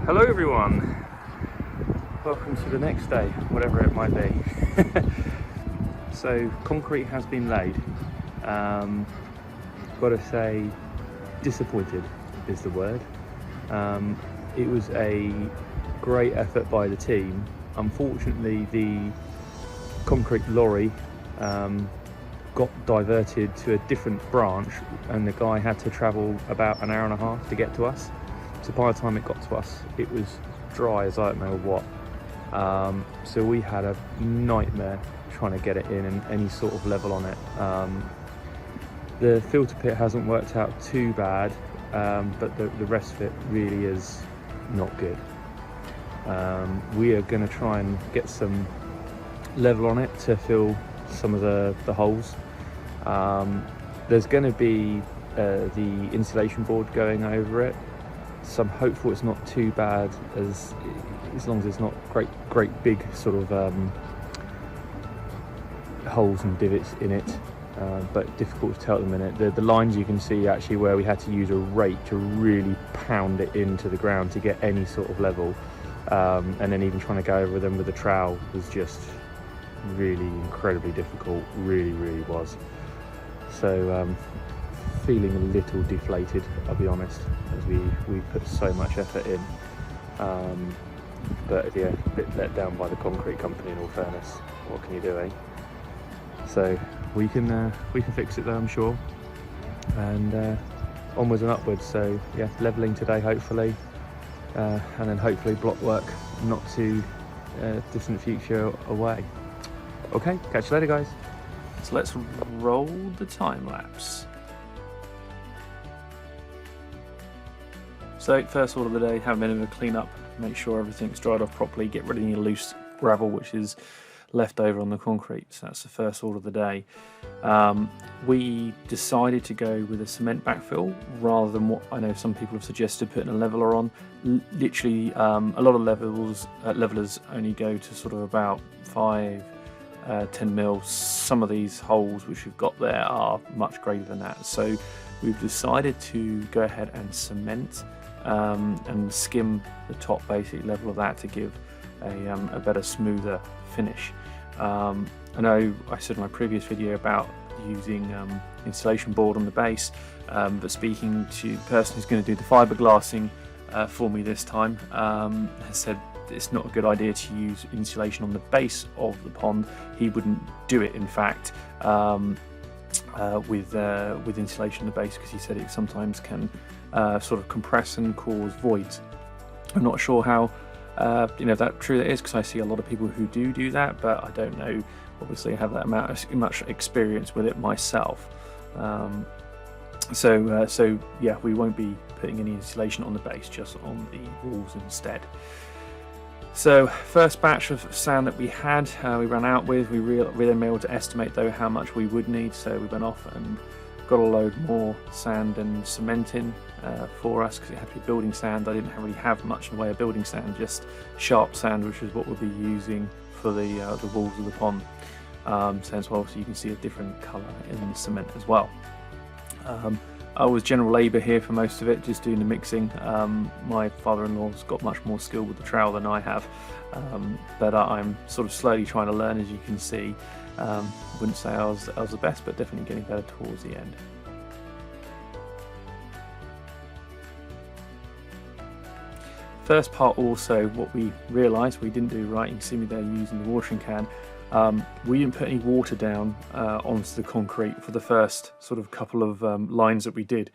Hello everyone, welcome to the next day, whatever it might be. So concrete has been laid. Gotta say, disappointed is the word. It was a great effort by the team. Unfortunately, the concrete lorry got diverted to a different branch and the guy had to travel about an hour and a half to get to us. So by the time it got to us, it was dry as I don't know what. So we had a nightmare trying to get it in and any sort of level on it. The filter pit hasn't worked out too bad, but the rest of it really is not good. We are going to try and get some level on it to fill some of the holes. There's going to be the insulation board going over it. So I'm hopeful it's not too bad as long as it's not great big sort of holes and divots in it, but difficult to tell at the minute. The lines you can see actually where we had to use a rake to really pound it into the ground to get any sort of level, and then even trying to go over them with a trowel was just really incredibly difficult, really was. So feeling a little deflated, I'll be honest, as we put so much effort in, but yeah, a bit let down by the concrete company in all fairness. What can you do, eh? So we can fix it though, I'm sure, and onwards and upwards. So yeah, levelling today hopefully, and then hopefully block work not too distant future away. Okay, catch you later guys. So let's roll the time lapse. So first order of the day, have a bit of a clean up, make sure everything's dried off properly, get rid of any loose gravel which is left over on the concrete. So that's the first order of the day. We decided to go with a cement backfill rather than what I know some people have suggested, putting a leveler on. Literally, a lot of levelers only go to sort of about 5-10 mil. Some of these holes which we've got there are much greater than that. So we've decided to go ahead and cement and skim the top basic level of that to give a better, smoother finish. I know I said in my previous video about using insulation board on the base, but speaking to the person who's going to do the fiberglassing for me this time, has said it's not a good idea to use insulation on the base of the pond. He wouldn't do it, in fact, with insulation on the base, because he said it sometimes can sort of compress and cause voids. I'm not sure how if that's true that is, because I see a lot of people who do that, but I don't know. Obviously I have that much experience with it myself. So yeah, we won't be putting any insulation on the base, just on the walls instead. So first batch of sand that we had, we ran out with. We really been able to estimate though how much we would need, so we went off and got a load more sand and cement in for us, because it had to be building sand. I didn't really have much in the way of building sand, just sharp sand, which is what we'll be using for the walls of the pond. So as well, so you can see a different colour in the cement as well. I was general labour here for most of it, just doing the mixing. My father-in-law's got much more skill with the trowel than I have, but I'm sort of slowly trying to learn, as you can see. Wouldn't say I was the best, but definitely getting better towards the end. First part also, what we realised we didn't do right, you can see me there using the watering can. We didn't put any water down onto the concrete for the first sort of couple of lines that we did.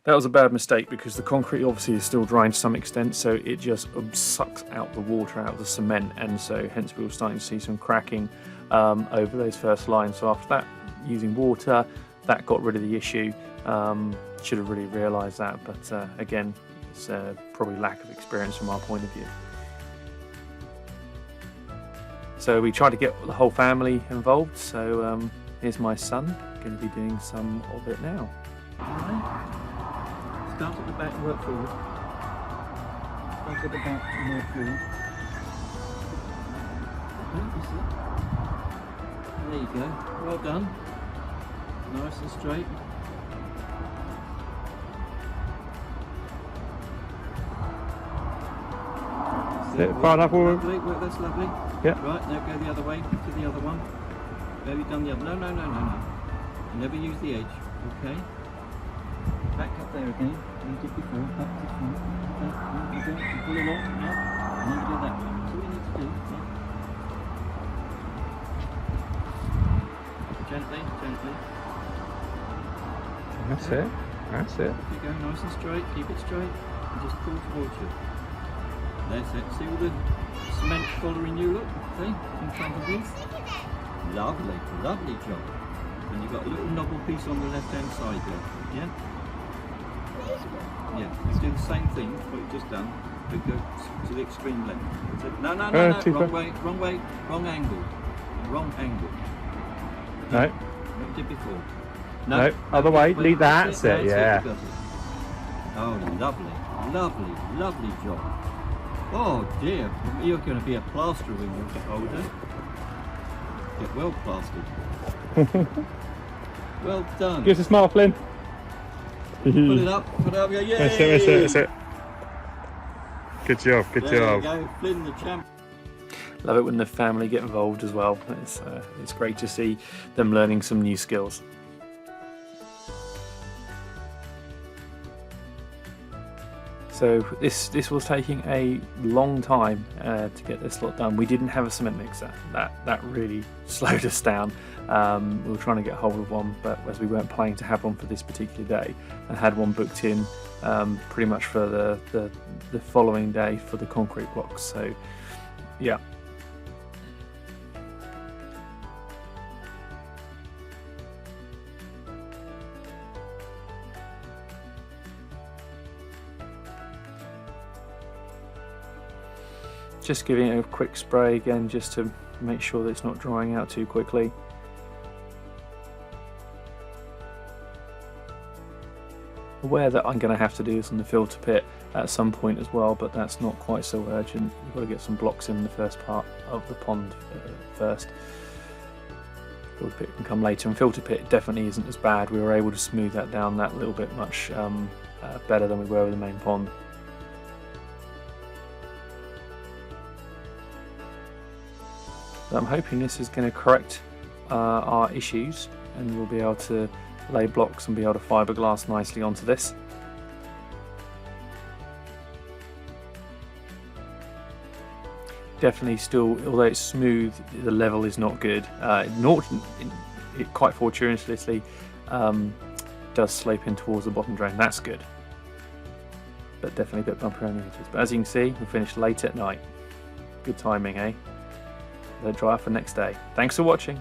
That was a bad mistake, because the concrete obviously is still drying to some extent, so it just sucks out the water out of the cement, and so hence we were starting to see some cracking over those first lines. So after that, using water, that got rid of the issue. Should have really realised that, but again, it's probably lack of experience from our point of view. So we tried to get the whole family involved, so here's my son, going to be doing some of it now. Alright, start at the back, work forward. Start at the back, work forward. There you go, well done. Nice and straight. it. Far enough. Lovely. Well, that's lovely. Yeah. Right, now go the other way to the other one. Have you done the other? No. Never use the edge. Okay. Back up there again. You did before. Back to front. You pull along. Yeah. And then you do that one. That's all you need to do. Yeah. Gently. That's it. That's it. Keep going nice and straight. Keep it straight. And just pull towards you. That's it. See all the cement following you, look, see, in front of you? Lovely job. And you've got a little knobble piece on the left hand side there, yeah? Yeah, you do the same thing, what you've just done, but go to the extreme left. No, wrong way, wrong angle. No. What you did before. No, other way, leave that, that's it, yeah. Oh, lovely job. Oh dear, you're going to be a plasterer when you get older. Get well plastered. Well done. Give us a smile, Flynn. Put it up, yeah, yay! That's it. Good job. There you go, Flynn the champ. Love it when the family get involved as well. It's great to see them learning some new skills. So this was taking a long time to get this lot done. We didn't have a cement mixer. That really slowed us down. We were trying to get hold of one, but as we weren't planning to have one for this particular day, and had one booked in pretty much for the following day for the concrete blocks. So yeah. Just giving it a quick spray again, just to make sure that it's not drying out too quickly. Aware that I'm going to have to do this on the filter pit at some point as well, but that's not quite so urgent. We've got to get some blocks in the first part of the pond first. Filter pit can come later, and filter pit definitely isn't as bad. We were able to smooth that down that little bit much better than we were with the main pond. I'm hoping this is going to correct our issues, and we'll be able to lay blocks and be able to fiberglass nicely onto this. Definitely still, although it's smooth, the level is not good. It quite fortuitously does slope in towards the bottom drain. That's good, but definitely a bit bumpy around the edges. But as you can see, we finished late at night. Good timing, eh? Let it dry off for the next day. Thanks for watching.